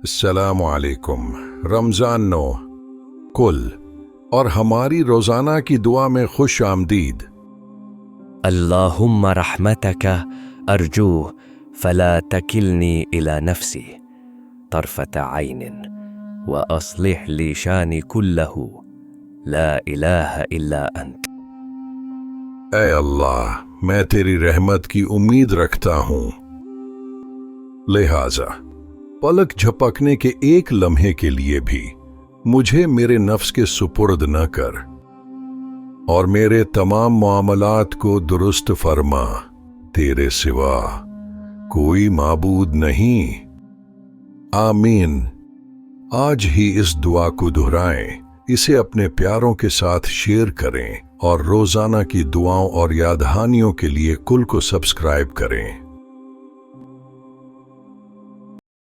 السلام علیکم۔ رمضان 9 کل اور ہماری روزانہ کی دعا میں خوش آمدید۔ اللهم رحمتك أرجوه فلا تكلني إلى نفسي طرفة عين وأصلح لي شاني كله لا إله إلا أنت۔ اے اللہ، میں تیری رحمت کی امید رکھتا ہوں، لہٰذا پلک جھپکنے کے ایک لمحے کے لیے بھی مجھے میرے نفس کے سپرد نہ کر اور میرے تمام معاملات کو درست فرما۔ تیرے سوا کوئی معبود نہیں۔ آمین۔ آج ہی اس دعا کو دہرائیں، اسے اپنے پیاروں کے ساتھ شیئر کریں اور روزانہ کی دعاؤں اور یاددہانیوں کے لیے کل کو سبسکرائب کریں۔